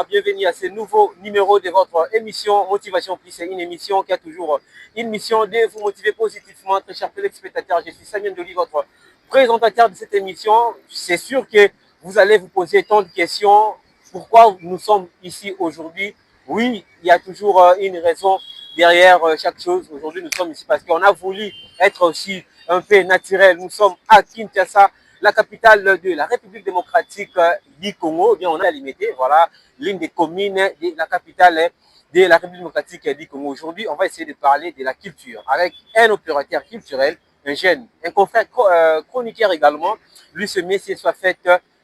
Bienvenue à ce nouveau numéro de votre émission Motivation Plus. C'est une émission qui a toujours une mission de vous motiver positivement, très chers téléspectateurs. Je suis Samien Doli, votre présentateur de cette émission. C'est sûr que vous allez vous poser tant de questions. Pourquoi nous sommes ici aujourd'hui? Oui, il y a toujours une raison derrière chaque chose. Aujourd'hui, nous sommes ici parce qu'on a voulu être aussi un peu naturel. Nous sommes à Kinshasa, la capitale de la République démocratique du Congo. Bien, on a limité, voilà, l'une des communes de la capitale de la République démocratique du Congo. Aujourd'hui, on va essayer de parler de la culture avec un opérateur culturel, un jeune, un confrère chroniqueur également. Lui, ce monsieur soit fait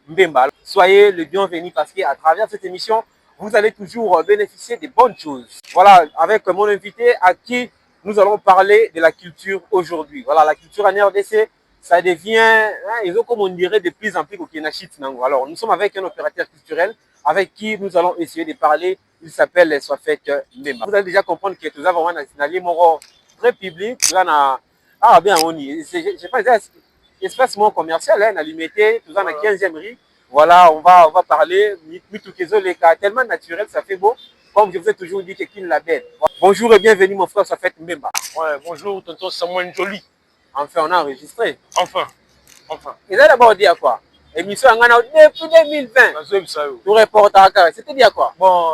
Mbemba. Soyez le bienvenu parce qu'à travers cette émission, vous allez toujours bénéficier des bonnes choses. Voilà, avec mon invité à qui nous allons parler de la culture aujourd'hui. Voilà, la culture en RDC, ça devient, hein, comme on dirait, de plus en plus au Kenachit. Alors, nous sommes avec un opérateur culturel avec qui nous allons essayer de parler. Il s'appelle Swafet Mbemba. Vous allez déjà comprendre que nous avons un national très public. Ah, bien, on y est. Je pense que espace commercial, hein, à limité, nous avons la 15e rue. Voilà, on va parler. Les cas tellement naturel, ça fait beau. Comme je vous ai toujours dit, que qu'il la belle. Bonjour et bienvenue, mon frère Swafet Mbemba. Ouais, bonjour, tonton Samuel Joly. Enfin, on a enregistré. Enfin. Ils allaient d'abord dire quoi? Émission depuis 2020. Tout reporter, c'était dire quoi? Bon,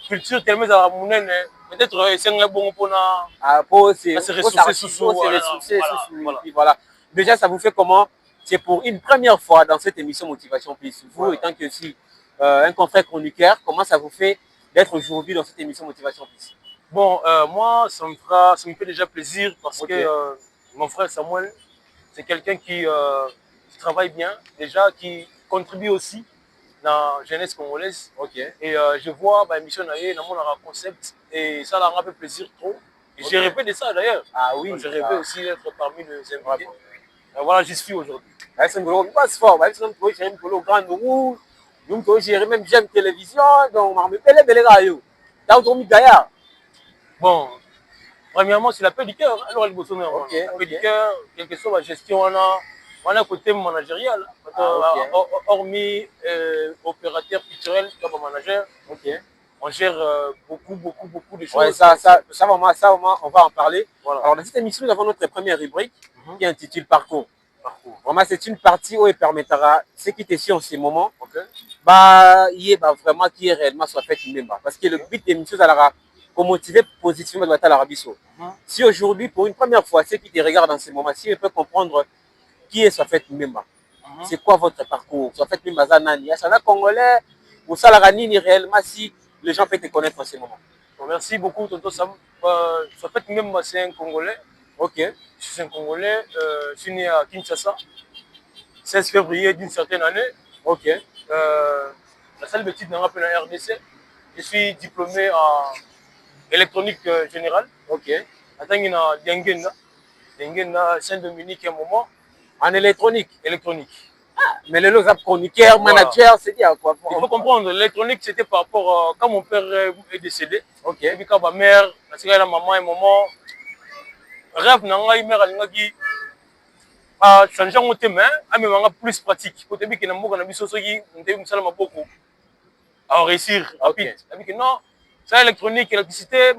culture tellement à mon peut-être c'est un bon pour se ressourcer. Voilà. Déjà, ça vous fait comment? C'est pour une première fois dans cette émission Motivation Plus. Vous, étant que aussi un confrère chroniqueur, comment ça vous fait d'être aujourd'hui dans cette émission Motivation Plus? Bon, moi, ça me fait déjà plaisir parce que mon frère Samuel, c'est quelqu'un qui travaille bien, déjà, qui contribue aussi dans la jeunesse congolaise. Et je vois l'émission dans mon concept et ça leur fait plaisir trop. Et j'ai rêvé de ça d'ailleurs. Ah oui. J'ai rêvé aussi d'être parmi les invités. Voilà, j'y suis aujourd'hui. Même j'aime télévision, donc bon, premièrement, c'est la paix du cœur. Alors, la paix du cœur, quelle que soit la gestion, on a un côté managérial. Hormis opérateur culturel comme manager, on gère beaucoup de choses. Ouais, ça, on va en parler. Voilà. Alors, dans cette émission, nous avons notre première rubrique qui intitule Parcours. Vraiment, c'est une partie où il permettra ce qui est en ce moment, vraiment qui est réellement soit fait une parce que le but de l'émission, c'est pour motiver positivement l'Arabie. Si aujourd'hui, pour une première fois, ceux qui te regardent dans ce moment, si ils peuvent comprendre qui est soit fait une c'est quoi votre parcours? Soit fait une Zanani, c'est un Congolais ou ça la réellement si les gens peuvent te connaître en ce moment. Bon, merci beaucoup, tonton Sam. Soit fait même c'est un Congolais. Je suis un Congolais. Je suis né à Kinshasa, 16 février d'une certaine année. La salle de titre dans la RDC. Je suis diplômé en électronique générale. Attends, Dengena, Saint-Dominique à un moment. En électronique. Mais les autres chroniqueurs, managers, c'est dire quoi? Il faut comprendre, l'électronique c'était par rapport quand mon père est décédé. Et puis quand ma mère, la maman et maman, rêve n'a mère a changé mon thème, mais plus pratique. Au début, qu'il y a un peu de à réussir rapide. Non, c'est électronique, électricité,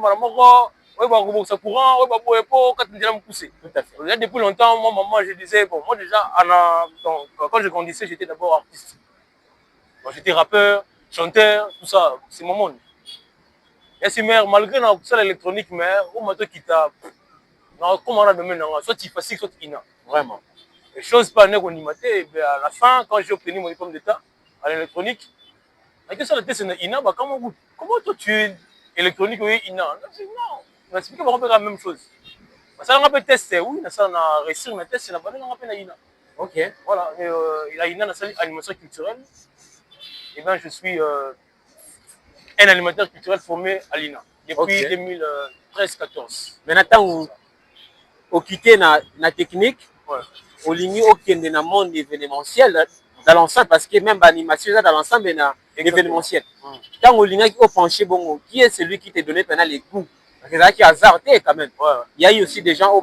ça courant, tout à fait. Depuis longtemps, moi, maman, je disais, bon, moi déjà, quand je grandissais, j'étais d'abord artiste. Bon, j'étais rappeur, chanteur, tout ça, c'est mon monde. Et c'est malgré ça l'électronique, mais au moment qui t'a, comment on a demandé, soit tu facile, soit tu ina. Vraiment. Les choses pas animatées, et à la fin, quand j'ai obtenu mon diplôme d'état à l'électronique, la question de test c'est ina, comment toi tu es électronique ou ina? Non, on a expliqué la même chose. Ça on a test, oui, ça on a réussi à tester, on a fait ina. Voilà, il a ina dans l'animation culturelle. Et bien je suis un animateur culturel formé à l'INA depuis 2013-14. Maintenant, au quitter la technique, au ligne aucun dans monde événementiel dans l'ensemble parce que même l'animation dans l'ensemble est événementiel. Quand au ligne au penché bon, qui est celui qui t'a donné pendant les goûts parce que hasardé quand même. Ouais. Il y a eu aussi des gens où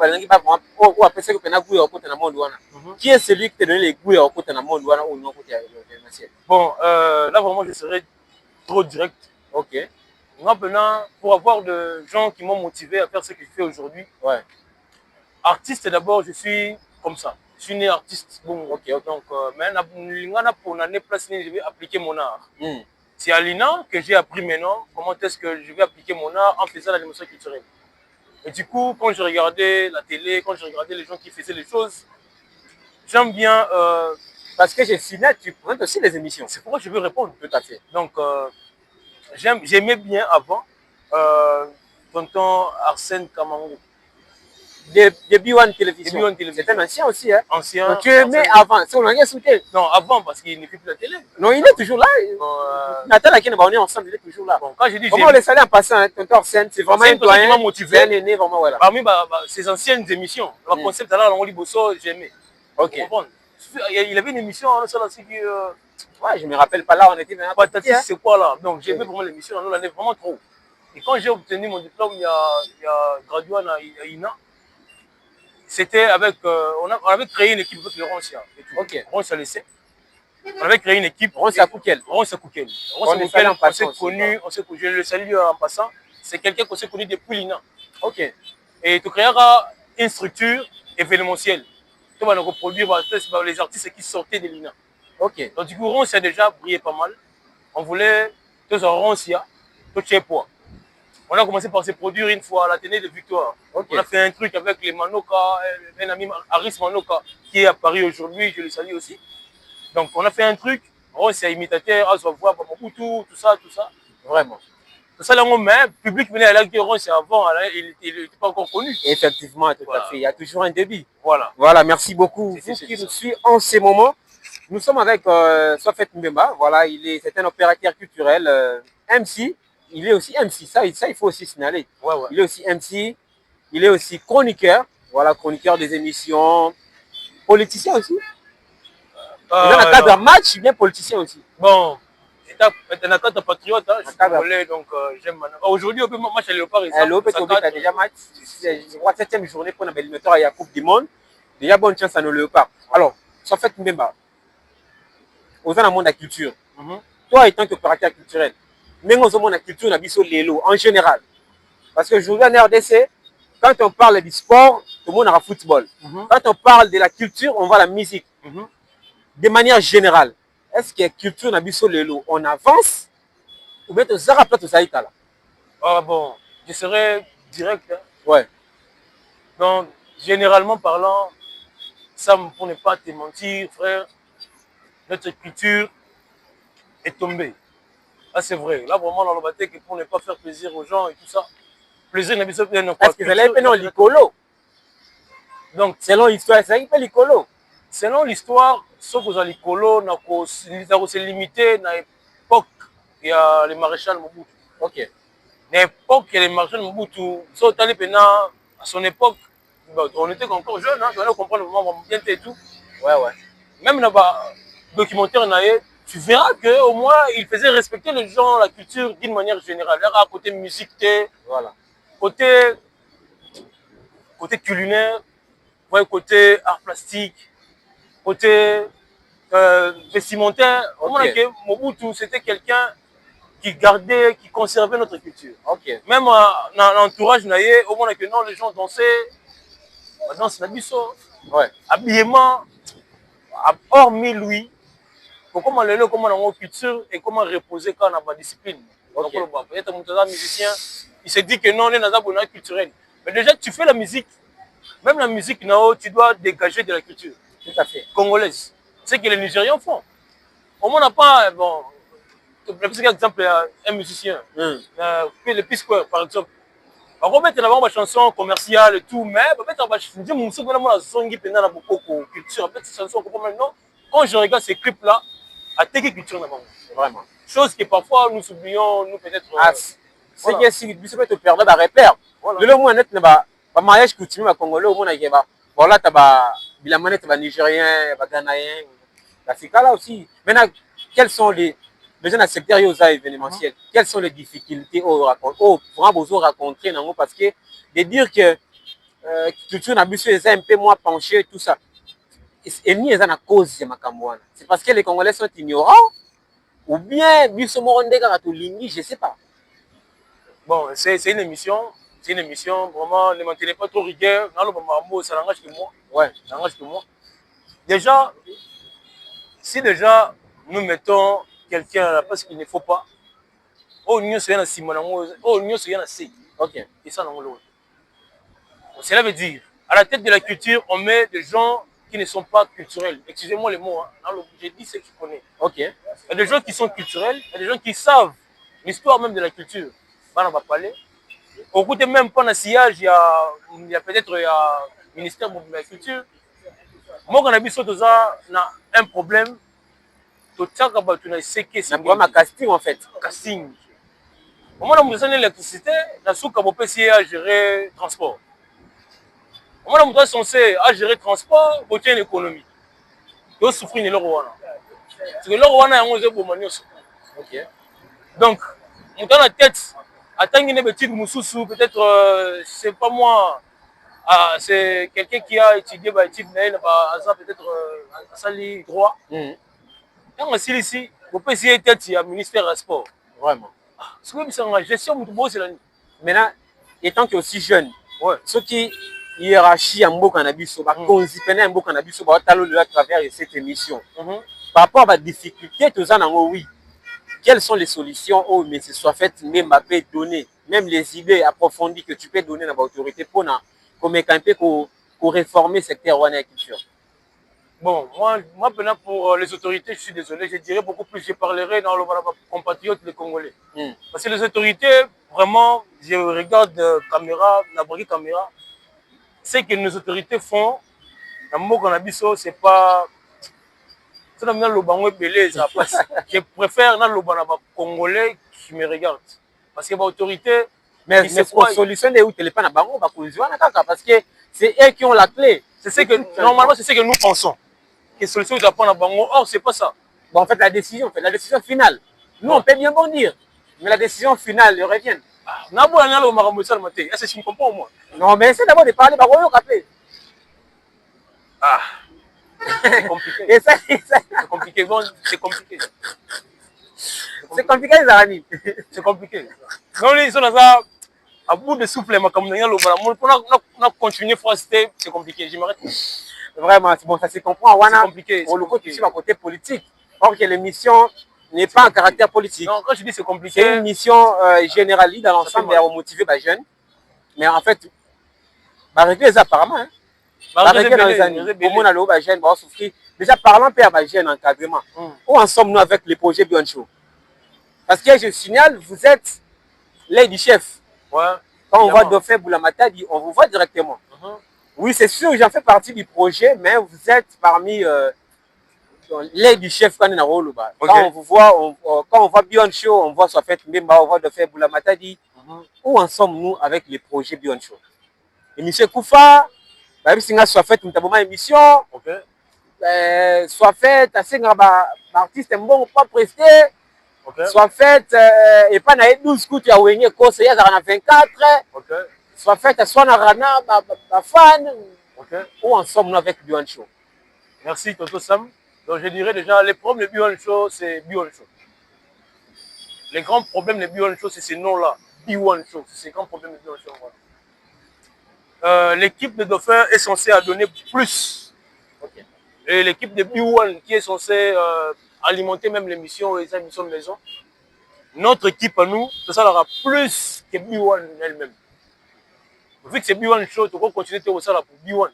après ça que pena goût au côté de monde wana. Qui est celui qui te donne les goûts au côté de monde wana ou non côté de Bon, là vraiment je serais trop direct. OK. Maintenant, pour avoir de gens qui m'ont motivé à faire ce que je fais aujourd'hui, Ouais. artiste d'abord, je suis comme ça. Je suis né artiste. Bon, OK. donc, maintenant, pour l'année place, je vais appliquer mon art. Mm. C'est à l'INA que j'ai appris maintenant comment est-ce que je vais appliquer mon art en faisant la démonstration culturelle. Et du coup, quand je regardais la télé, quand je regardais les gens qui faisaient les choses, j'aime bien. Parce que j'ai signé, tu présentes aussi les émissions. C'est pourquoi je veux répondre. Tout à fait. Donc, j'aimais bien avant tonton Arsène Kamango. Début One Télévision. Début One Télévision. C'est un ancien aussi. Hein. Ancien. Donc, tu aimais avant. C'est on a sauté. Non, avant, parce qu'il n'est plus la télé. Non, il est toujours là. Nathan Akine, on est ensemble, il est toujours là. Bon, quand je dis comment on le salue en passant, hein, tonton Arsène, c'est vraiment un doyen. Qui m'a motivé. Un aîné, vraiment, voilà. Parmi ses anciennes émissions, le concept là, on lit Bosso, j'aimais. Ok. Il avait une émission, ça là, c'est qui. Ouais, je me rappelle pas là, on était maintenant. Patati, c'est quoi là? Donc, j'aimais vraiment l'émission, on l'année vraiment trop. Et quand j'ai obtenu mon diplôme, il y a gradué à INA. C'était avec. On avait créé une équipe avec le Roncia. Ok. Roncia laissé. On avait créé une équipe. Roncia Koukel. Roncia Koukel. On s'est connu, je le salue en passant. C'est quelqu'un qu'on s'est connu depuis l'INA. Ok. Et tu créeras une structure événementielle. Tu vas nous reproduire les artistes qui sortaient de l'INA. Ok. Donc du coup, Roncia a déjà brillé pas mal. On voulait tous en Roncia, tout chez poids. On a commencé par se produire une fois à l'Athénée de Victoire. Okay. On a fait un truc avec les Manoka, un ami Aris Manoka, qui est à Paris aujourd'hui, je le salue aussi. Donc on a fait un truc, c'est imitateur, à voir Mobutu, tout ça. Vraiment. Tout ça, là, mais le public venait à la guerre, c'est avant, il n'était pas encore connu. Effectivement, tout à fait. Il y a toujours un débit. Voilà. Voilà, merci beaucoup. Vous qui nous suivez en ce moment, nous sommes avec Sofet Mbemba. Voilà, c'est un opérateur culturel, MC. Il est aussi MC, ça il faut aussi signaler. Ouais. Il est aussi MC, il est aussi chroniqueur, voilà, chroniqueur des émissions, politicien aussi. Il est dans le cadre d'un match, bien politicien aussi. Bon, c'est un cadre patriote, hein, je suis congolais, donc j'aime. Aujourd'hui, on peut match à Léopard. Léopard, tu as déjà match, je crois, 7e journée pour l'éliminatoire à la Coupe du Monde. Déjà, bonne chance à nos Léopards. Alors, ça fait Mbemba, aux dans le monde de la culture, toi étant qu'opérateur culturel, mais nous avons la culture en général. Parce que aujourd'hui en RDC, quand on parle du sport, tout le monde a le football. Quand on parle de la culture, on voit la musique. De manière générale, est-ce que la culture n'a on avance ou bien tu as rappelé tout ça? Ah bon, je serais direct. Hein. Ouais. Donc, généralement parlant, ça, pour ne pas te mentir, frère, notre culture est tombée. Ah, c'est vrai. Là, vraiment, dans le bâtiment, pour ne pas faire plaisir aux gens et tout ça. Plaisir n'a pas. Est-ce que c'est un l'icolo? Donc, selon l'histoire, c'est un peu l'icolo. Selon l'histoire, ce que vous avez l'icolo, c'est limité à l'époque, il y a les maréchals Mobutu. Ok. À l'époque, il y a les maréchals Mobutu. À son époque, on était encore jeunes, hein, on allait comprendre vraiment bien et tout. Ouais. Même dans le documentaire, tu verras qu'au moins, il faisait respecter les gens, la culture d'une manière générale. À côté musique, voilà. côté culinaire, côté art plastique, côté vestimentaire. Okay. Mobutu, c'était quelqu'un qui gardait, qui conservait notre culture. Okay. Même dans l'entourage, au moins que non, les gens dansaient. La danse, ouais. Habillement, hormis lui. Comment on a culture et comment reposer quand on a la discipline. Okay. Donc, peut-être un musicien, il se dit que non, on est dans un bonheur culturel. Mais déjà, tu fais la musique, même la musique, tu dois dégager de la culture. Tout à fait. Congolaise. C'est ce que les Nigérians font. Au moins, on n'a pas, bon, par exemple, un musicien, le P-Square, par exemple. On va mettre une chanson commerciale et tout, mais quand je regarde ces clips-là, à telle culture d'abord. Vraiment. Chose que parfois nous oublions, nous peut-être. C'est que si tu peux te perdre dans repère. Le moins net, le mariage coutumier congolais, au moins, voilà, tu as la manette, tu as nigérien, tu as ghanéen. C'est là aussi. Maintenant, quels sont les déjà dans le secteur événementiel, quelles sont les difficultés vraiment besoin rencontrer parce que de dire que culture n'a est un peu moins penché tout ça. Et ni à cause de Makamouana. C'est parce que les Congolais sont ignorants ou bien Biso Morondé Karatolini, je ne sais pas. Bon, c'est une émission. C'est une émission, vraiment, ne maintenez pas trop rigueur. Ça n'engage que moi. Ouais. Ça n'engage que moi. Déjà, si déjà nous mettons quelqu'un à la place qu'il ne faut pas, oh, nous sommes Simon, oh, nous sommes C. Ok. Et ça, non, cela veut dire, à la tête de la culture, on met des gens qui ne sont pas culturels. Excusez-moi les mots, hein. J'ai dit ce que je connais. Ok. Il y a des gens qui sont culturels, il y a des gens qui savent l'histoire même de la culture. On va parler. Au côté même pas dans le sillage, il y a peut-être le ministère de la culture. Moi, quand on a vu ça, on a un problème. Tout ça, on a essayé que c'est un problème à casting en fait. Casting. Au moment où on a l'électricité, on a souka à gérer le transport. Au moment où on est censé gérer le transport, on tient l'économie. On souffre de l'Orwana. Parce que l'Orwana, on est bon. Ok. Donc, on a la tête. Attends une petite moussoussou, peut-être, c'est pas moi, c'est quelqu'un qui a étudié, peut-être, à Sali droit. Quand on est ici, on peut essayer d'être au ministère des Sports. Vraiment. C'est comme ça, la gestion de tout c'est la nuit. Maintenant, étant que aussi jeune, ouais. Ceux qui hiérarchie en beau cannabis, un beau cannabis, à travers cette émission. Par rapport à la difficulté, oui. Quelles sont les solutions mais ce soit fait même donner, même les idées approfondies que tu peux donner à l'autorité pour réformer ce secteur de la culture. Bon, moi maintenant pour les autorités, je suis désolé, je dirais beaucoup plus, je parlerai dans le compatriotes les Congolais. Parce que les autorités, vraiment, je regarde la caméra, ce que nos autorités font, dans le mot qu'on a dit, c'est pas... Je préfère dans le Congolais qui me regarde. Parce que l'autorité... Mais pour solutionner où téléphone parce que c'est eux qui ont la clé. Normalement, c'est ce que nous pensons. Que solution doit prendre à Bango. Or, c'est pas ça. Bon, en fait, la décision finale. Nous, on peut bien bondir. Mais la décision finale, il revient. Est-ce que tu me comprends, moi? Non, mais essaie d'abord de parler. Ah. C'est compliqué. C'est compliqué. Bon, c'est compliqué. C'est compliqué, les amis. C'est compliqué. Non, ils sont dans ça. À bout de souffle, on a continué à c'est compliqué. Je m'arrête. Vraiment, bon, ça se comprend. C'est compliqué. Pour le côté côté politique. Or que l'émission n'est pas en caractère politique. Non, quand je dis c'est compliqué. C'est une mission généraliste dans l'ensemble et motiver les jeunes. Mais en fait, régler apparemment. Hein. Régler dans les années. Au moins, les jeunes vont souffrir. Déjà, parlant peu à les jeunes encadrement. Où en sommes-nous avec les projets Bioncho? Parce que je signale, vous êtes l'aide du chef. Ouais. Quand on voit Dauphin Boulamata, on vous voit directement. Oui, c'est sûr, j'en fais partie du projet, mais vous êtes parmi l'aide du chef quand on est Quand on vous voit, quand on voit Bioncho, on voit soit fait Mbemba, on voit Dauphin Boulamata. Où en sommes-nous avec les projets Bioncho? Et M. Koufa, soit fait une émission, soit fait, artiste un bon pas presté. Soit fait et pas na 12 coups ya wenye kose ya na 24 soit fait soit na rana ba fan où en sommes-nous avec Bioncho? Merci Toto Sam. Donc je dirais déjà les problèmes de Bioncho, c'est Bioncho. Les grands problèmes de Bioncho, c'est ces noms-là. Bioncho, c'est ces grands problèmes de Bioncho. L'équipe de Dauphin est censée donner plus. Et l'équipe de B1 qui est censée alimenter même l'émission et les émissions de maison. Notre équipe à nous, ça aura plus que B1 elle-même. Vu que c'est B1 Show, tu vas continuer à ça pour B1.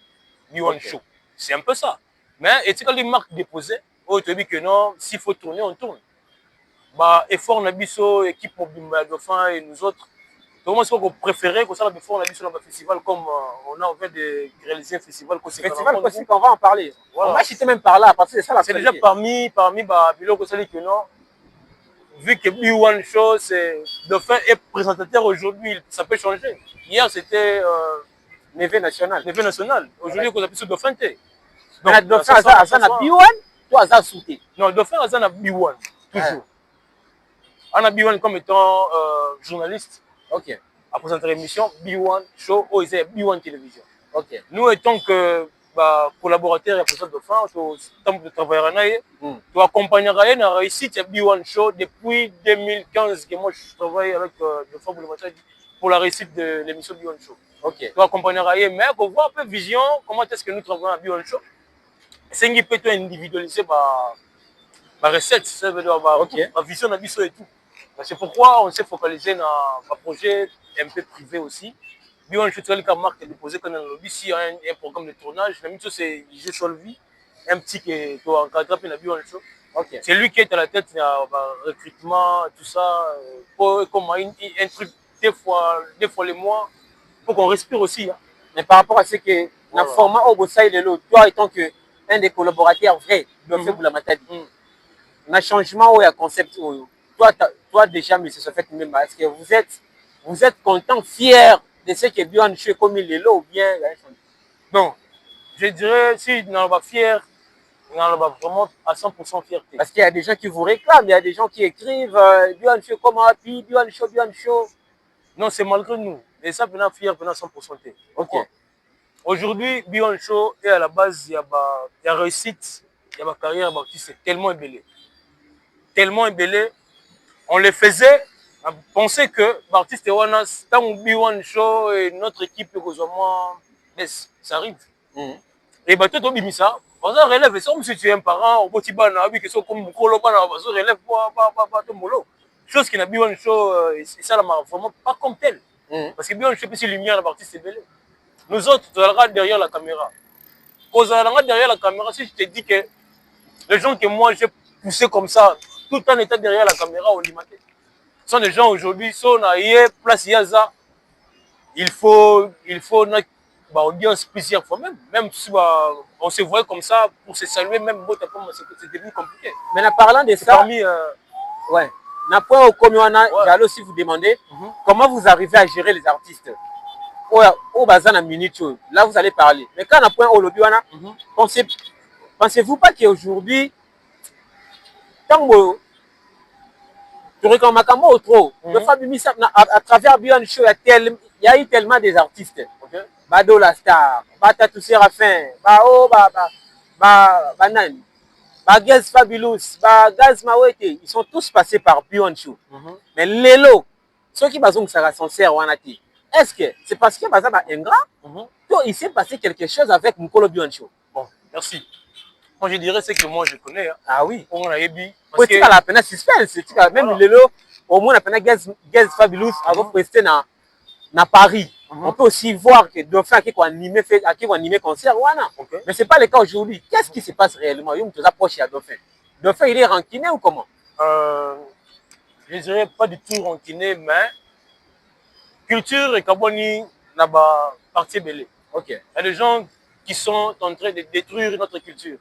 B1 Show. C'est un peu ça. Mais et tu as les marques déposées, tu te dis que non, s'il faut tourner, on tourne. Bah, effort Nabiso, équipe Mobimba Dauphin et nous autres. Comment est-ce qu'on préférait que ça la effort Nabiso dans le festival comme on a envie de réaliser un festival possible qu'on va en parler. Voilà. On va chuter même par là, parce que c'est ça la c'est déjà parmi Bilo Kosali que non. Vu que B1 Show, c'est Dauphin est présentateur aujourd'hui, ça peut changer. Hier c'était Neve National. Aujourd'hui, on a plus Dauphin. Donc Dauphin a B1, toi a sauté. Non, Dauphin a B1, toujours. On a B1 comme étant journaliste. Ok. À présenter l'émission B1 Show ou B1 Télévision. Ok. Nous étant que collaborateurs et professeurs de fin, de travailler, tu accompagner dans la réussite de B1 Show depuis 2015 que moi je travaille avec de femmes pour la réussite de l'émission B1 Show. Ok. Tu accompagner mais pour voir un peu vision, comment est-ce que nous travaillons à B1 Show. C'est une peut individualiser ma recette, ça veut dire ma vision de et tout. C'est pourquoi on s'est focalisé dans un projet un peu privé aussi. B1 Show, tu as le marque déposé quand on a lobby, s'il y a un programme de tournage, la même chose c'est Jeu sur le vie, un petit qui est encadré dans B1 Show. Okay. C'est lui qui est à la tête du recrutement, tout ça, pour comment un truc deux fois les mois, pour qu'on respire aussi. Hein. Mais par rapport à ce que dans le format Obosaï de l'autre, toi étant que un des collaborateurs vrais de Fébou la Matadi, dans le changement ou un concept, toi déjà, M. Sofet, est-ce que vous êtes content, fier de ce que B1 Show comme il est là ou bien? Non, je dirais, si on va fier, on va vraiment à 100% fierté. Parce qu'il y a des gens qui vous réclament, il y a des gens qui écrivent B1 Show comment, puis B1 Show. Non, c'est malgré nous. Et ça, venant fier, venant 100%. Ok. Aujourd'hui, B1 Show est à la base, il y a réussite, il y a ma carrière, c'est tellement ébellé. Tellement ébellé. On les faisait à penser que l'artiste est Wana, tant B1 Show et notre équipe, ça arrive. Et bah, tout le ça. On relève, ça, si tu es un parent, on peut ban que sont comme Mukolo, on relève pas ton molo. Chose qui n'a B1 Show, et ça, là, vraiment pas comme tel. Parce que B1 Show, c'est lumière, l'artiste est belle. Nous autres, tu allons derrière la caméra. Quand on allons derrière la caméra, si je te dis que les gens que moi j'ai poussé comme ça, tout en étant derrière la caméra, au Limaté, sont des gens aujourd'hui, si on a place Yaza, il faut audience spéciale fois même si on se voit comme ça pour se saluer, même c'est devenu compliqué. Mais en parlant de ça, ouais. J'allais aussi vous demander comment vous arrivez à gérer les artistes. Au bazar na minute, là vous allez parler. Mais quand on a point au lobby, pensez-vous pas qu'aujourd'hui, tant que tu regardes trop, à travers B1 Show, il y a eu tellement des artistes. Bado la star, Batatou Séraphin, Banan, Gaz Fabulous, Gaz Mawete, ils sont tous passés par B1 Show. Mais Lelo, ceux qui basent ça sincère, est-ce que c'est parce que Baza est ingrat? Il s'est passé quelque chose avec Mukolo B1 Show. Bon, merci. Moi je dirais c'est que moi je connais. Hein. Ah oui. On a ébi. Parce que la peine suspense, même Lelo, au moins la peine Gaz Fabulous avant de rester na Paris. On peut aussi voir que Dauphin qui a animé concert, mais ce n'est pas le cas aujourd'hui. Qu'est-ce qui se passe réellement? Il nous approche à Dauphin. Dauphin, il est ranquiné ou comment? Je ne dirais pas du tout ranquiné, mais culture et Kaboni n'a pas partie belée. Il y a des gens qui sont en train de détruire notre culture.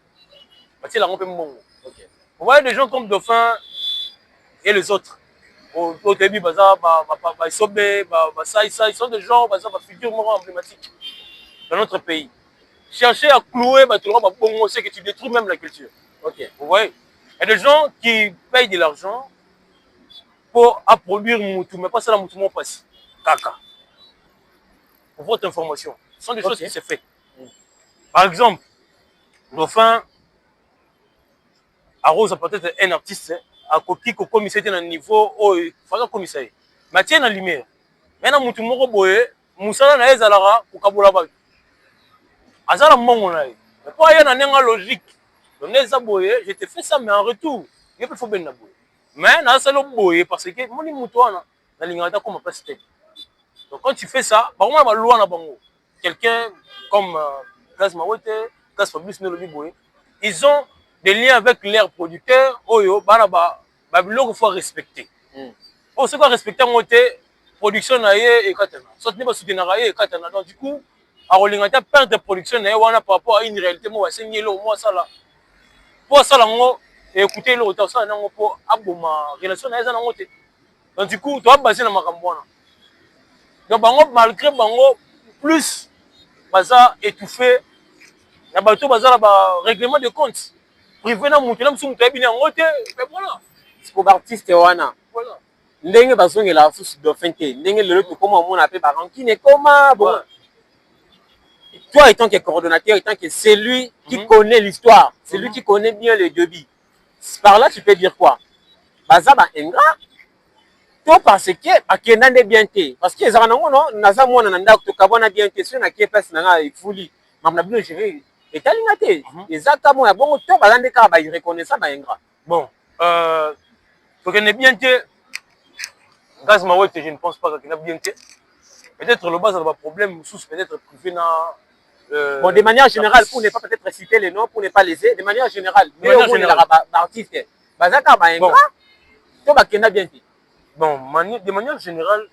Parce que la rampe est bon. Vous voyez des gens comme Dauphin et les autres. Au début, ils sont des gens, figure emblématique dans notre pays. Chercher à clouer, c'est que tu détruis même la culture. Vous voyez? Il y a des gens qui payent de l'argent pour produire Moutou, mais pas ça la Moutou, mon passe. Kaka. Pour votre information. Ce sont des choses qui se font. Par exemple, Dauphin arrose peut-être un artiste. À côté que comme c'était un niveau il faut comme ça mais tiens la lumière maintenant mutu moko boye musala na ezalara kukabola ba azala mongo na mais pas y a na logique donc neza boye je te fais ça mais en retour il faut ben na boye mais na salo boye parce que moni mutu wana na lingata comme pas c'était donc quand tu fais ça ba moi ba loi na bango quelqu'un comme Gaz Mawete, Gaz Fabrice Melody boye ils ont des liens avec leurs producteurs, Oyo, il faut respecter. On se doit respecter en production et katana. Soit n'est pas soutenir et katana. Donc du coup, à Rolingata perte de production par rapport à une réalité, moi c'est moi ça là. Pour ça là, écouter le retard ça pour aboma relation na ezana ngote. Donc du coup, tu vas baser na makambwana. Donc malgré bango plus baza étouffé, na bato baza la règlement de compte. Privé na mutu na musu mutu abini ngote mais voilà c'est pour artiste wana voilà ndenge bazongela fusi dauphin te ndenge lelo tokoma omona mpe barankine ekoma bon. Toi étant que coordonnateur, étant que c'est lui qui connaît l'histoire, c'est lui qui connaît bien le débit. Par là tu peux dire quoi? Baza ba ingrat to parce que akenda nde bien te parce que ezaka nango non naza mwana na ndako tokabwana bien te so na kie place na nga efuli mamna bino gérer etalinga te ezaka moya bongo to baza nde kaka ba irreconnaissant ba ingrat. Bon, tokende bien te gaz mawete, je ne pense pas qu'il a bien été. Peut-être le bas a un problème, sous peut-être privé na. Bon, de manière générale, pour ne pas peut-être citer les noms, pour ne pas les aider, de manière générale, mais au moins l'artiste, bazaka ba ingrat, to ba kenda bien été. Bon, de manière générale,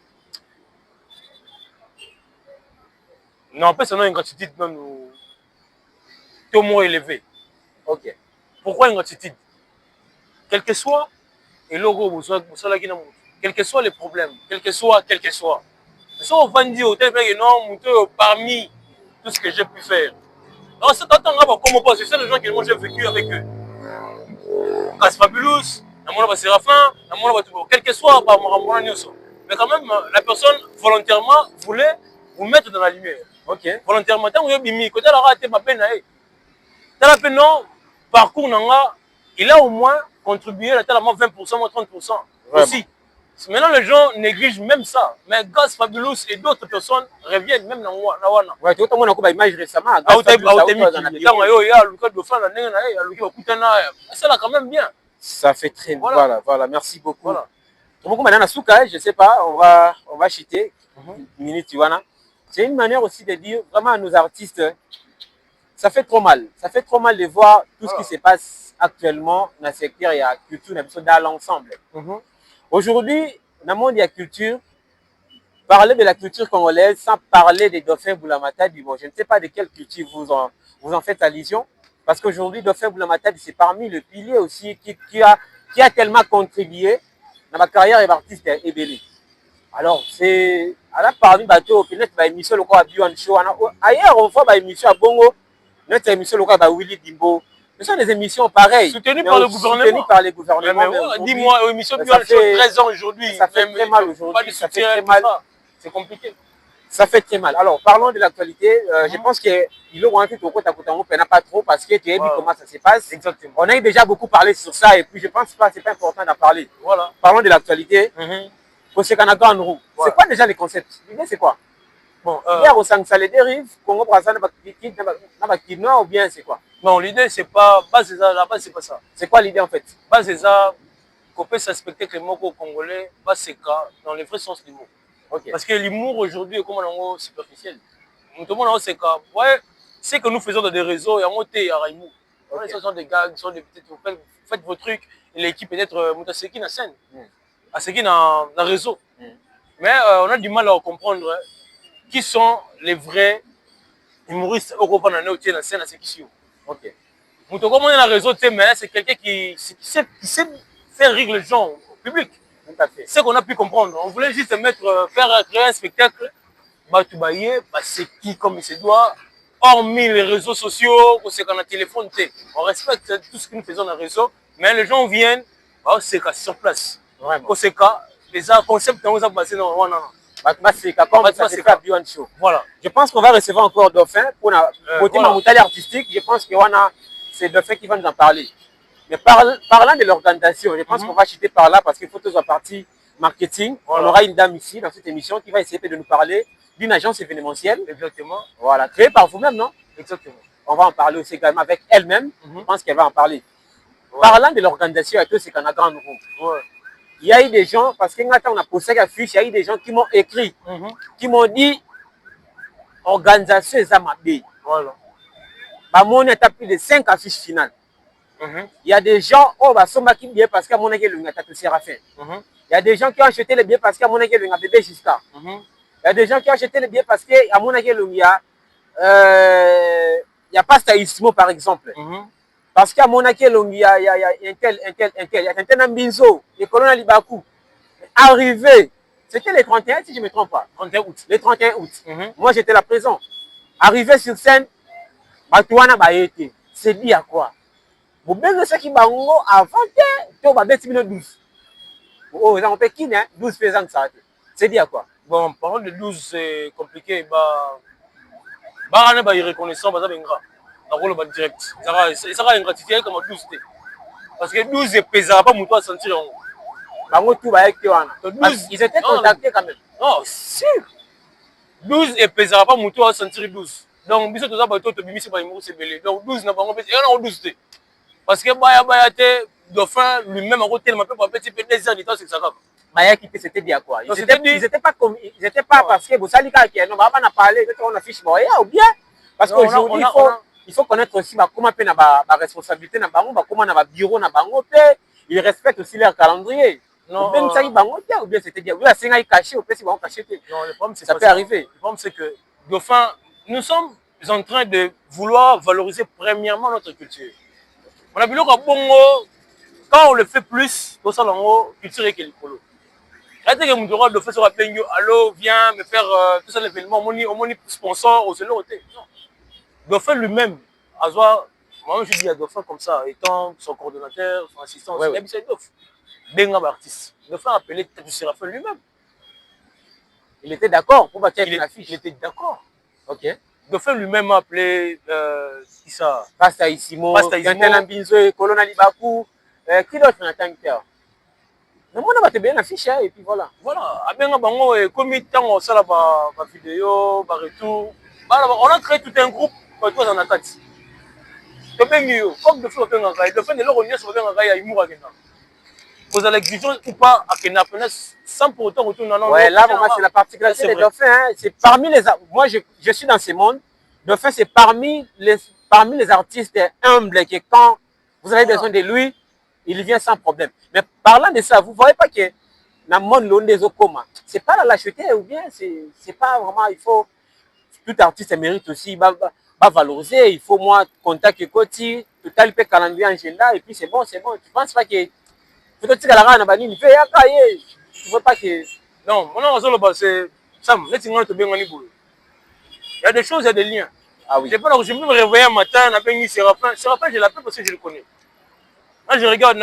non, en fait, c'est une ingratitude non, tout moins élevé. Ok. Pourquoi ingratitude? Quel que soit, et logo, quel que soit les problèmes, quel que soit. Si on va dire au tel non, parmi tout ce que j'ai pu faire. Alors, c'est tant comment pas, c'est ça les gens que moi j'ai vécu avec eux. Cas Fabulous, Séraphin, quel que soit, mais quand même, la personne volontairement voulait vous mettre dans la lumière. Ok. Volontairement, tant que vous avez mis, côté la raté ma peine, t'as la peine non, parcours nanga, il a au moins contribué à tellement 20%, 30% aussi. Maintenant, les gens négligent même ça. Mais Gaz Fabulous et d'autres personnes reviennent même dans Wana. Ouais, tu vois, on a une image récemment. Ça quand même bien. Ça fait très bien. Voilà, merci beaucoup. Voilà. Je ne sais pas, on va chuter. Minute Wana. C'est une manière aussi de dire vraiment à nos artistes, ça fait trop mal. Ça fait trop mal de voir tout ce qui se passe actuellement dans le secteur et la culture dans l'ensemble. Aujourd'hui, dans le monde de la culture, parler de la culture congolaise sans parler des dauphins Boulamata, bon, je ne sais pas de quelle culture vous en faites allusion, parce qu'aujourd'hui, Dauphin Boulamata, c'est parmi les piliers aussi qui a tellement contribué dans ma carrière d'artiste ébélé. Alors, c'est à la parmi bateau, peut-être une émission locale à Biwan Show. Ailleurs, on voit une émission à Bongo, notre émission locale à Willy Dimbo. Ce sont des émissions pareilles. Soutenues par le gouvernement. Soutenues par les gouvernements. Dis-moi, émission Biwan Show, 13 ans aujourd'hui. Ça fait très mal aujourd'hui. Ça fait très mal. C'est compliqué. Ça fait très mal. Alors, parlons de l'actualité. Je pense qu'il aura un truc au côté à pas trop parce que tu as vu comment ça se passe. Exactement. On a déjà beaucoup parlé sur ça et puis je pense pas, c'est pas important d'en parler. Voilà. Parlons de l'actualité. C'est quoi déjà les concepts? L'idée, c'est quoi? Bon, hier au Sansa les dérives, Congo Brazza ou bien c'est quoi? Non, l'idée c'est pas la base c'est pas ça. C'est quoi l'idée en fait? Base c'est ça qu'on peut s'aspecter que les mots congolais, base c'est cas dans le vrai sens du mot. Okay. Parce que l'humour aujourd'hui est comme un superficiel. Nous tout le monde c'est cas. Ouais, c'est que nous faisons dans des réseaux et en monté à Raimou. Ce sont des gars, ce sont des petites faites vos trucs et l'équipe peut-être Moutaseki na scène. À ce qui dans le réseau. Mais on a du mal à comprendre qui sont les vrais humoristes européens dans la scène à ce qui sont. Ok. Mouto comme on est dans le réseau, mais c'est quelqu'un qui sait faire rire les gens au public. Tout à fait. C'est qu'on a pu comprendre. On voulait juste créer un spectacle. C'est qui comme il se doit. Hormis les réseaux sociaux, c'est qu'on a téléphone. On respecte tout ce que nous faisons dans le réseau. Mais les gens viennent, c'est sur place. Vraiment. C'est les concepts qu'on a basés dans voilà. Je pense qu'on va recevoir encore Dauphin pour côté voilà. Artistique. Je pense que c'est Dauphin qui va nous en parler. Mais parlant de l'organisation, je pense qu'on va chuter par là parce qu'il faut tous la partie marketing. Voilà. On aura une dame ici dans cette émission qui va essayer de nous parler d'une agence événementielle. Exactement. Voilà, créée par vous-même, non? Exactement. On va en parler aussi également avec elle-même. Je pense qu'elle va en parler. Ouais. Parlant de l'organisation et tout, c'est qu'on a grand nouveau. Ouais. Il y a eu des gens, parce qu'on a posté la fiche, il y a eu des gens qui m'ont écrit, qui m'ont dit organisation est Zamabé. Voilà. On a plus de 5 affiches finales. Il y a des gens, qui bien parce qu'à mon avis, il y a Séraphin. Il y a des gens qui ont acheté les billets parce qu'à mon avis, il y a bébé Giscard. Il y a des gens qui ont acheté les billets parce qu'à mon avis, il y a Pasta Ismo par exemple. Parce qu'à mon avis, il y a un tel, il y a un tel Ambinzo, les colonnes Libakou. Arrivé, c'était le 31, si je ne me trompe pas. 31 août. Le 31 août. Moi, j'étais là présent. Arrivé sur scène, c'est dit à quoi? Vous avez ce qui m'a avant que tu vas 12. Oh, on peut qui, 12 faisans que ça. C'est dit à quoi? Bon, parlant de 12, c'est compliqué. Bah, on est irreconnaissant, bah, ça vengera. En gros, le direct. Ça sera ingratitude comme 12. Parce que 12 ne pèsera pas mon toit à sentir. Ils étaient contactés quand même. Non, si. 12 ne pèsera pas mon toit à sentir 12. Donc, biso tout ça, bateau, tu bimis, c'est pas une c'est belé. Donc, 12 n'a pas compris. Il y en a 12. Parce que Baya, Dauphin lui-même, en côté, il m'a fait un petit peu des heures de temps, c'est ça. Baya qui c'était dit à quoi? Ils étaient pas comme, ils étaient pas parce que vous savez qu'il non, on a parlé, on a fiché ou bien parce qu'aujourd'hui il faut connaître aussi comment on a responsabilité dans bango, comment on a bureau dans bango, ils respectent aussi leur calendrier. Non, ou bien c'était dit, oui, c'est caché, ou bien c'est bon caché. Non, le problème c'est ça peut arriver. Le problème c'est que Dauphin, nous sommes en train de vouloir valoriser premièrement notre culture. On a vu que Bongo, quand on le fait plus, tout ça dans culture et l'écolo. Là, tu as droit de faire sur la peine, allô, viens me faire tout ça l'événement, on sponsor, au selo. Non. Dauphin lui-même, moi je dis à Dauphin comme ça, étant son coordonnateur, son assistant, il a Dauphin. Benga artiste. Dauphin a appelé Tatu Séraphin lui-même. Il était d'accord pour bâtir une affiche. Il était d'accord. Ok. Dauphin lui-même a appelé qui ça? Pasta Isimo, Gantana Binzo, Colonna Libaku, qui d'autre en tant que tel? Mais moi, on a bien affiché et puis voilà. Voilà. Abenga bango comme tant ça là ba vidéo, ba retour. On a créé tout un groupe pour toi en attaque. Comme Dauphin Benga, Dauphin de l'or on y a sur Benga ya Imura Gena. Vous allez exigeant ou pas à Kenya sans pour autant retourner dans ouais, là, pour moi, c'est la particularité des dauphins. Hein. C'est parmi les. Moi, je suis dans ce monde. Dauphin, c'est parmi les artistes humbles qui, quand vous avez besoin de lui, il vient sans problème. Mais parlant de ça, vous ne voyez pas que dans le monde des Okoma, c'est pas la lâcheté ou bien c'est pas vraiment. Il faut. Tout artiste mérite aussi. Va valoriser. Il faut, moi, contacter Koti, tout à l'heure, calendrier agenda, et puis c'est bon, c'est bon. Tu ne penses pas que. Tu veux pas que. Non, c'est Sam, il y a des choses, il y a des liens. Ah oui. Je peux me réveiller un matin, on appelle Séraphin. Séraphin, je l'appelle parce que je le connais. Là, je regarde,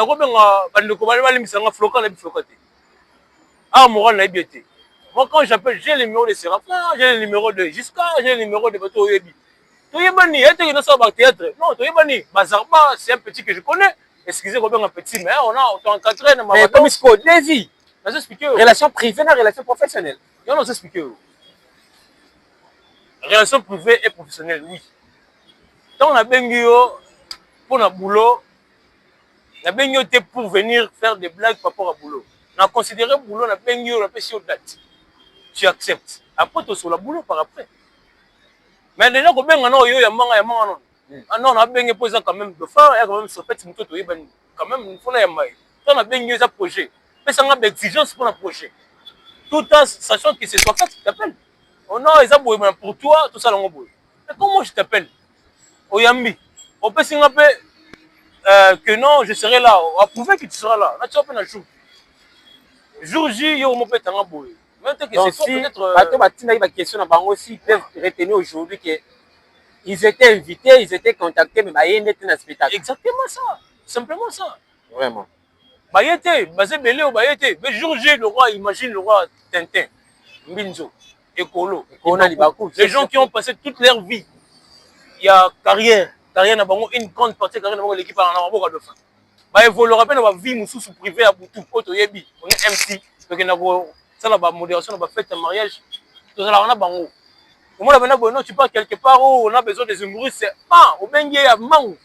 moi, quand j'appelle, j'ai le numéro de Séraphin, j'ai le numéro de Gisca, j'ai le numéro de Bato Yebi. Toyebani, il y a un théâtre. Non, Toyebani, Bazarba, c'est un petit que je connais. Excusez-moi, un petit, mais on a encadré dans ma mais comme il se faut, Lévi. Relation privée, relation professionnelle. Non, non, expliqué. Relation privée et professionnelle, oui. Quand on a Bengio pour le boulot, on a Bengio pour venir faire des blagues par rapport au boulot. On a considéré le boulot, on a Bengio, on a fait sur date. Tu acceptes. Après, tu es sur le boulot par après. Mais déjà, quand on a eu un manga, non, on a Bengio pour ça quand même de faire, il y a quand même ce fait, quand même, il faut la yamaï. Quand on a Bengio, ça projet. Mais ça a des exigences pour le projet. Tout en sachant que c'est toi qui t'appelles. Oh non, ils ont pour toi, tout ça, là, mais comment je t'appelle? Oyambi. On peut s'y rappeler que non, je serai là. On va prouver que tu seras là. Là, tu vas le jour. Jour J, il y a un peu de temps. Maintenant que c'est peut-être. Question à Bango aussi, ils peuvent retenir aujourd'hui qu'ils étaient invités, ils étaient contactés, mais ils étaient dans le spectacle. Exactement ça. Simplement ça. Vraiment. Bayete, basé belé au Bayete. Mais jour J, le roi, imagine le roi Tintin, Mbinzo, Ekolo. Les gens qui ont passé toute leur vie. Il y a carrière n'a pas une grande partie de carrière de l'équipe en Arabe de fin. Bah évoluera pas dans la vie sous privé à Boutou, Poto Yebi, on est MC, donc il y a ça la modération, on va faire un mariage, tout ça là on a bango. Au moins là tu pars quelque part où on a besoin des humoristes, c'est pas au bengue à mango.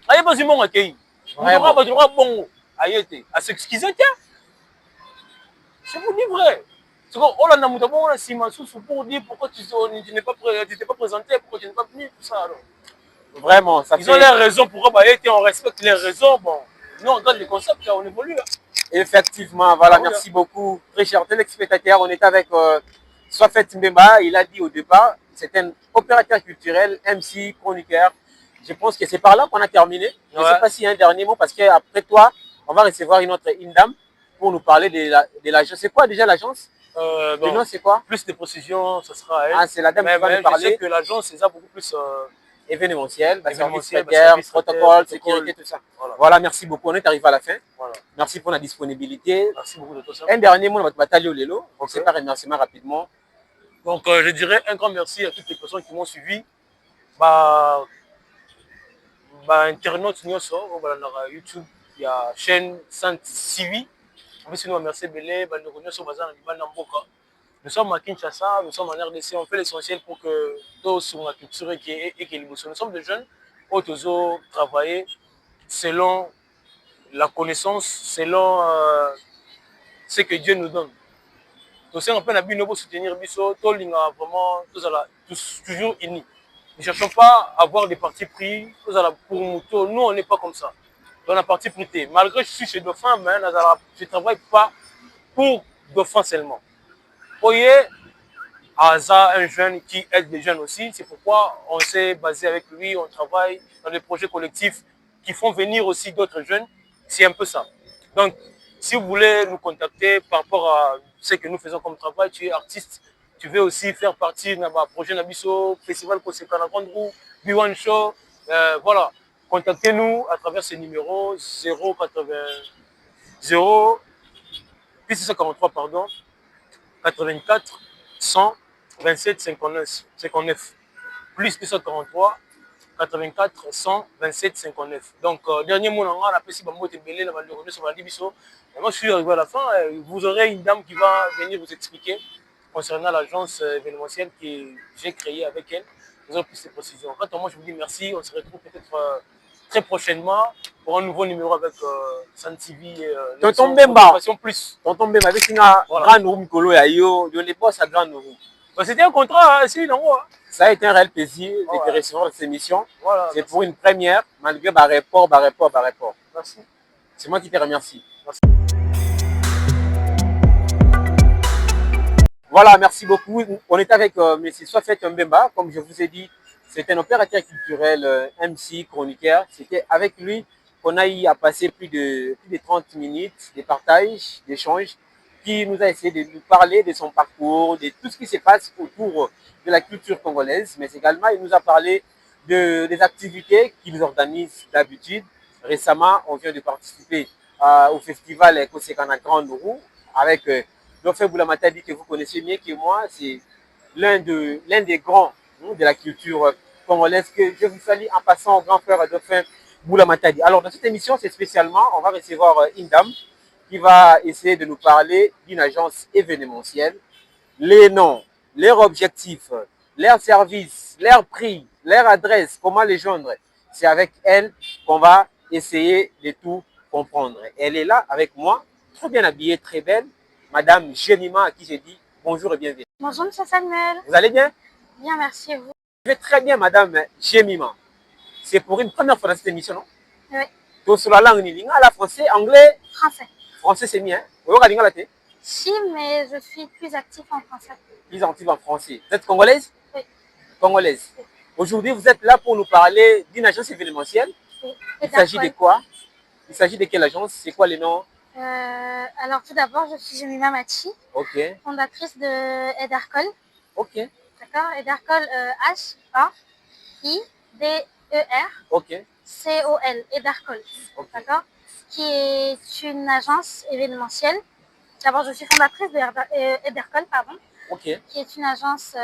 Aïe pas du monde accueilli. On aura pas du bon aïe à s'excuser tiens. Je vous dis vrai. C'est quoi on a namuta bon on a sima sous pour dire pourquoi tu n'es pas présenté, pourquoi tu n'es pas venu tout ça alors. Vraiment, ça ils ont les raisons pourquoi on respecte les raisons. Bon, nous on donne les concepts, on évolue. Hein. Effectivement, voilà, merci beaucoup. Très cher téléspectateur, on est avec Swafet Mbemba, il a dit au départ, c'est un opérateur culturel, MC, chroniqueur. Je pense que c'est par là qu'on a terminé. Je ne sais pas s'il y a un dernier mot, parce qu'après toi, on va recevoir une autre dame pour nous parler de l'agence. C'est quoi déjà l'agence? Bon, c'est quoi? Plus de précision, ce sera elle. Ah, c'est la dame qui va nous parler. Je sais que l'agence, c'est ça beaucoup plus événementiel, service Événementiel, traiteur, service protocole, traiteur, sécurité, tout ça. Voilà. Voilà, merci beaucoup. On est arrivé à la fin. Voilà. Merci pour la disponibilité. Merci beaucoup de tout ça. Un dernier mot dans votre bataille au Lelo. Ok. C'est pas remerciement rapidement. Donc, je dirais un grand merci à toutes les personnes qui m'ont suivi. Bah, internautes, voilà, YouTube, il y a chaîne Sainte Sivi. Sinon, merci Belé, nous sommes à Kinshasa, nous sommes en RDC, on fait l'essentiel pour que tous sur la culture et que nous sommes des jeunes, autres travailler selon la connaissance, selon ce que Dieu nous donne. Donc, on peut soutenir Bisso, vraiment tous toujours unis. Ne cherchons pas à avoir des partis pris, pour Mouto, nous on n'est pas comme ça. Dans la partie pritée, malgré que je suis chez Dauphin, mais je ne travaille pas pour Dauphin seulement. Vous voyez, Aza, un jeune qui aide les jeunes aussi, c'est pourquoi on s'est basé avec lui, on travaille dans des projets collectifs qui font venir aussi d'autres jeunes, c'est un peu ça. Donc, si vous voulez nous contacter par rapport à ce que nous faisons comme travail, tu es artiste, tu veux aussi faire partie d'un projet Nabiso, Festival Kosekana Grandrou, B1 Show, voilà, contactez-nous à travers ce numéro 080 0 plus 643 pardon 84 100 27 59 plus 243 84 100 27 59. Donc, dernier mot, on a appelé Bambote Belé, la Valderonne sur la Dibiso. Moi, je suis arrivé à la fin. Vous aurez une dame qui va venir vous expliquer concernant l'agence événementielle que j'ai créée avec elle. Vous aurez plus de précisions. Quant à moi, je vous dis merci. On se retrouve peut-être très prochainement pour un nouveau numéro avec San TV. Tonton Bemba. Plus. Tonton Bemba, avec une grande roue Mikolo et Ayo, de l'époque, sa grande roue. C'était un contrat, c'est une Ça a été un réel plaisir de recevoir cette émission. Voilà, c'est pour une première, malgré rapport. Merci. C'est moi qui te remercie. Merci. Voilà, merci beaucoup. On est avec M. Sofet Mbemba, comme je vous ai dit, c'est un opérateur culturel, MC, chroniqueur. C'était avec lui qu'on a eu à passer plus de 30 minutes de partage, d'échange, qui nous a essayé de nous parler de son parcours, de tout ce qui se passe autour de la culture congolaise, mais également il nous a parlé des activités qu'il organise d'habitude. Récemment, on vient de participer au festival Kosekana Grande Roue avec Dauphin Boulamata que vous connaissez mieux que moi. C'est l'un des grands de la culture congolaise que je vous salue en passant au grand frère Dauphin Boulamata. Alors dans cette émission, c'est spécialement, on va recevoir une dame qui va essayer de nous parler d'une agence événementielle, les noms, leurs objectifs, leurs services, leurs prix, leur adresse, comment les joindre. C'est avec elle qu'on va essayer de tout comprendre. Elle est là avec moi, trop bien habillée, très belle, Madame Jemima, à qui j'ai dit bonjour et bienvenue. Bonjour, M. Samuel. Vous allez bien? Bien, merci et vous. Je vais très bien, Madame Jemima. C'est pour une première fois dans cette émission, non? Oui. Donc, sur la langue, la français, anglais? Français. Français, c'est bien. Hein? Si, mais je suis plus active en français. Plus active en français. Vous êtes congolaise? Oui. Congolaise. Oui. Aujourd'hui, vous êtes là pour nous parler d'une agence événementielle. Oui. Il s'agit de quoi? Il s'agit de quelle agence? C'est quoi les noms? Alors, tout d'abord, je suis Jemima Machi, fondatrice de Edercol. Ok. D'accord. Edercol, H-A-I-D-E-R. C-O-L. Edercol. D'accord. Qui est une agence événementielle. D'abord, je suis fondatrice de Edercol, pardon. Ok. Qui est une agence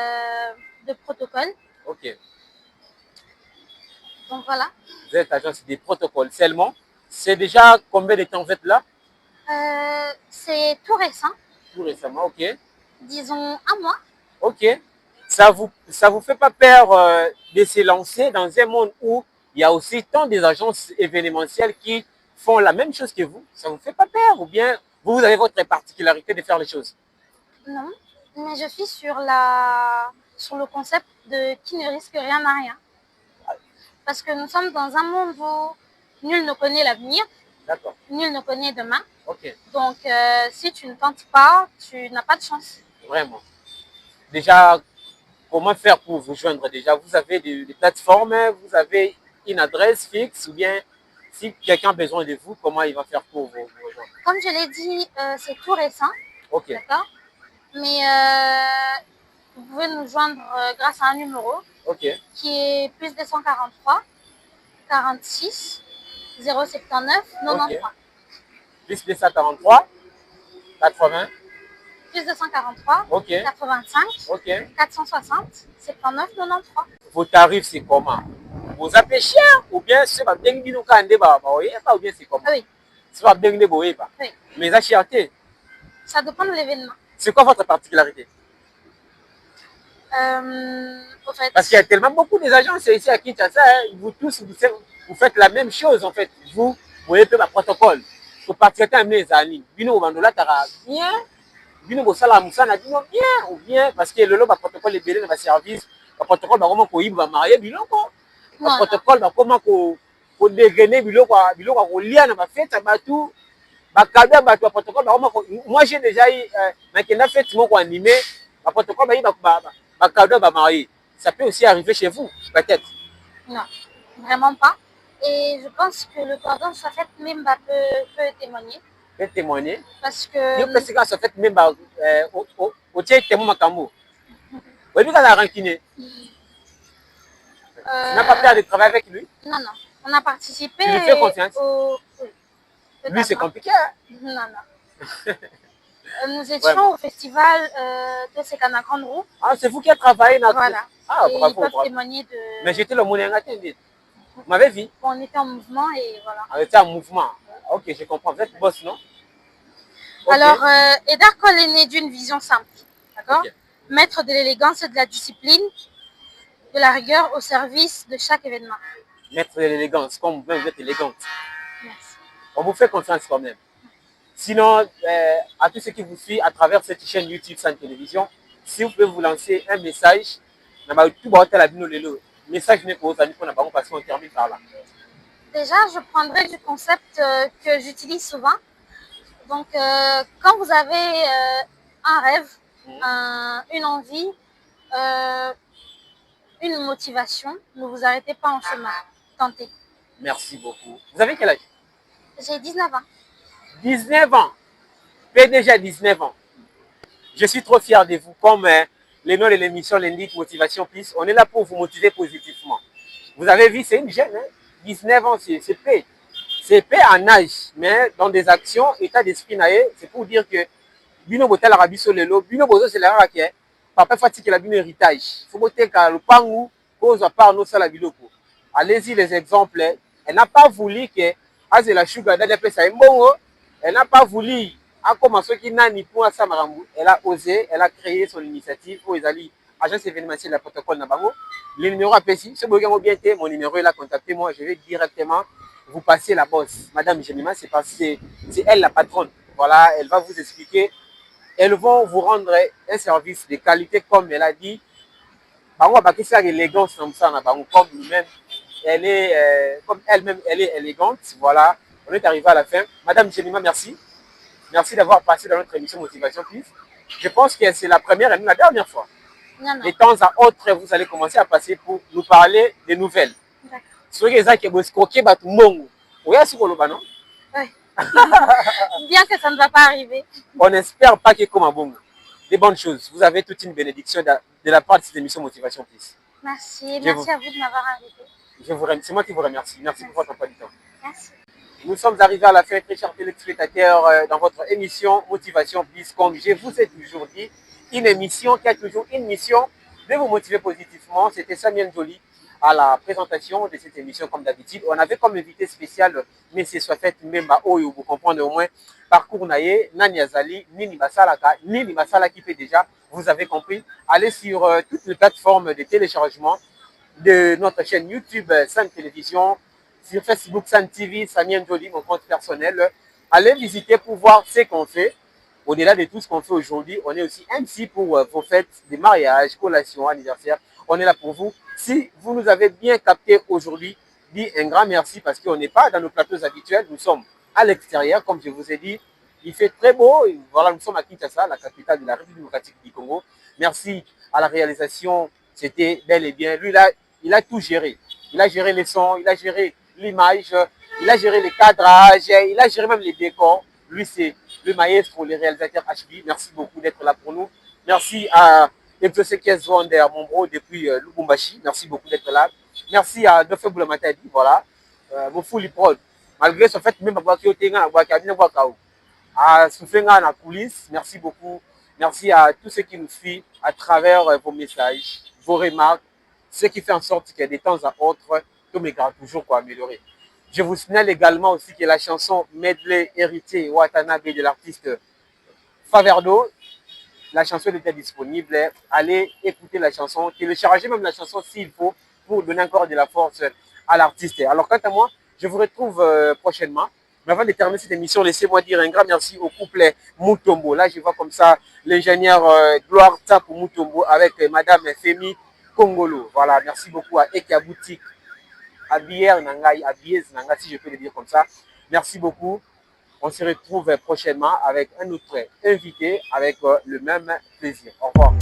de protocole. Ok. Donc voilà. Vous êtes agence des protocoles seulement. C'est déjà combien de temps vous êtes là? C'est tout récent. Tout récemment, ok. Disons un mois. Ok. Ça vous fait pas peur de se lancer dans un monde où il y a aussi tant des agences événementielles qui font la même chose que vous? Ça vous fait pas peur? Ou bien vous avez votre particularité de faire les choses? Non, mais je suis sur le concept de qui ne risque rien n'a rien. Parce que nous sommes dans un monde où nul ne connaît l'avenir. D'accord. Nul ne connaît demain. Ok. Donc, si tu ne tentes pas, tu n'as pas de chance. Vraiment. Déjà, comment faire pour vous joindre? Déjà, vous avez des plateformes, vous avez une adresse fixe, ou bien si quelqu'un a besoin de vous, comment il va faire pour vous rejoindre? Comme je l'ai dit, c'est tout récent. Ok. D'accord. Mais vous pouvez nous joindre grâce à un numéro. Ok. qui est plus 243 46 079 93. Plus 243 80. Plus 243 Ok. 85 Ok. 460 79 93. Vos tarifs, c'est comment? Vous appelez cher ou bien c'est pas bien que nous ou bien c'est comment? Oui. C'est pas bien que vous pas. Oui. Mais la cherté. Ça dépend de l'événement. C'est quoi votre particularité? Au fait, Parce qu'il y a tellement beaucoup d'agences ici à Kinshasa, hein, vous tous, vous faites la même chose en fait. Vous voyez peu ma protocole. Vous particularité à mes amis. Bino Bandola Tara bien. Bino Bosala Moussana Bino bien ou bien parce que le lot protocole est belé dans le service. Le protocole va comment qu'on y va marier Bino quoi. Le protocole va comment qu'on dégainer Bino quoi. Bino quoi qu'on lia dans ma fête à Batou. Bakabia Batou le protocole va comment moi j'ai déjà eu maintenant fête moi quoi animé. Le protocole va y cadeau va marier. Ça peut aussi arriver chez vous, peut-être. non, vraiment pas. Et je pense que le cordon soit fait même peut témoigner. Peut témoigner. Parce que. Yo pesi ka soit fait même au tient témoin makambo. Oui, puis la rancune. Tu n'as pas peur de travailler avec lui? Non, non. On a participé. Tu lui fais confiance? Oui. Lui, c'est compliqué. Hein? Non, non. Nous étions au festival de Sekana Grande Roue. Ah, c'est vous qui avez travaillé là. Voilà. Ah, et bravo, ils peuvent bravo. témoigner de. Mais j'étais le Moulin. Vous m'avez vu? On était en mouvement et voilà. On était en mouvement. Ok, je comprends. Vous êtes boss, non? Okay. Alors, Edar Cole est né d'une vision simple. D'accord? Okay. Mettre de l'élégance et de la discipline, de la rigueur au service de chaque événement. Mettre de l'élégance, comme vous êtes élégante. Merci. On vous fait confiance quand même. Sinon, à tous ceux qui vous suivent à travers cette chaîne YouTube Sans Télévision, si vous pouvez vous lancer un message, message n'est pas aux amis parce qu'on termine par là. Déjà, je prendrai du concept que j'utilise souvent. Donc, quand vous avez un rêve, une envie, une motivation, ne vous arrêtez pas en chemin. Tentez. Merci beaucoup. Vous avez quel âge? J'ai 19 ans. 19 ans. PDG 19 ans. Je suis trop fier de vous. Comme le nom de l'émission l'indique, Motivation Plus, on est là pour vous motiver positivement. Vous avez vu, c'est une jeune. Hein? 19 ans, c'est paix. C'est paix en âge, mais dans des actions, état d'esprit, c'est pour dire que Bino Botel Arabi Solelo, Bino Bozo c'est la rake, papa fatigue la bino héritage. Faut botter car le pangu, cause à part nos salabiloko. Allez-y les exemples. Elle n'a pas voulu que Azé la Sugar d'Adepé ça elle n'a pas voulu, à commencer qui n'a ni pour ça maramou. Elle a osé, elle a créé son initiative pour les alliés. Agence événementielle, la protocole Nabango. Le numéro à Pessi, ce bogan bien été, mon numéro est là, contactez-moi, je vais directement vous passer la bosse. Madame Jemima, c'est parce que c'est elle la patronne. Voilà, elle va vous expliquer. Elles vont vous rendre un service de qualité comme elle a dit. Bango a bâti ça l'élégance comme ça, comme lui-même. Elle est, comme elle-même, elle est élégante. Voilà, on est arrivé à la fin. Madame Jemima, merci. Merci d'avoir passé dans notre émission Motivation Plus. Je pense que c'est la première et la dernière fois. Non, non. De temps à autre, vous allez commencer à passer pour nous parler des nouvelles. D'accord. Soki ezaki boskoke batu mbongo. Oya sikoloba non? Oui. Bien que ça ne va pas arriver. On n'espère pas qu'il y ait comme un bongo. Des bonnes choses. Vous avez toute une bénédiction de la part de cette émission Motivation Plus. Merci. Merci à vous de m'avoir invité. C'est moi qui vous remercie. Merci pour votre emploi du temps. Merci. Nous sommes arrivés à la fin, très chers téléspectateurs, dans votre émission Motivation Plus. Comme je vous ai toujours dit, une émission qui a toujours une mission de vous motiver positivement. C'était Samuel Joly à la présentation de cette émission comme d'habitude. On avait comme invité spécial M. Swafet Memba Oyo, vous comprenez au moins, parcours naïe, Nani Azali, Nini Basalaka, Nini Basala qui fait déjà, vous avez compris. Allez sur toutes les plateformes de téléchargement de notre chaîne YouTube San Télévision, sur Facebook San TV, Samuel Joly, mon compte personnel. Allez visiter pour voir ce qu'on fait. Au-delà de tout ce qu'on fait aujourd'hui, on est aussi MC pour vos fêtes, des mariages, collations, anniversaires. On est là pour vous. Si vous nous avez bien capté aujourd'hui, dis un grand merci parce qu'on n'est pas dans nos plateaux habituels. Nous sommes à l'extérieur, comme je vous ai dit. Il fait très beau. Voilà, nous sommes à Kinshasa, la capitale de la République démocratique du Congo. Merci à la réalisation. C'était bel et bien. Lui, là, il a tout géré. Il a géré les sons, il a géré l'image, il a géré les cadrages, il a géré même les décors. Lui, c'est le maestro, les réalisateurs HB. Merci beaucoup d'être là pour nous. Merci à Exosékies Zwander, mon bro, depuis Lubumbashi. Merci beaucoup d'être là. Merci à Dofe Boulamatadi, voilà. Mon full prod. Malgré ce fait, même à souffler dans la coulisse. Merci beaucoup. Merci à tous ceux qui nous suivent à travers vos messages, vos remarques, ce qui fait en sorte que de temps à autre, tout me garde toujours pour améliorer. Je vous signale également aussi que la chanson Medley héritier Watanabe de l'artiste Faverdo, la chanson était disponible. Allez écouter la chanson, téléchargez même la chanson s'il faut pour donner encore de la force à l'artiste. Alors quant à moi, je vous retrouve prochainement. Mais avant de terminer cette émission, laissez-moi dire un grand merci au couple Mutombo. Là, je vois comme ça l'ingénieur Gloire Tapo Mutombo avec Madame Femi Kongolo. Voilà, merci beaucoup à Ekia Boutique, à Bière Nangai, à Biez Nangai, si je peux le dire comme ça. Merci beaucoup. On se retrouve prochainement avec un autre invité avec le même plaisir. Au revoir.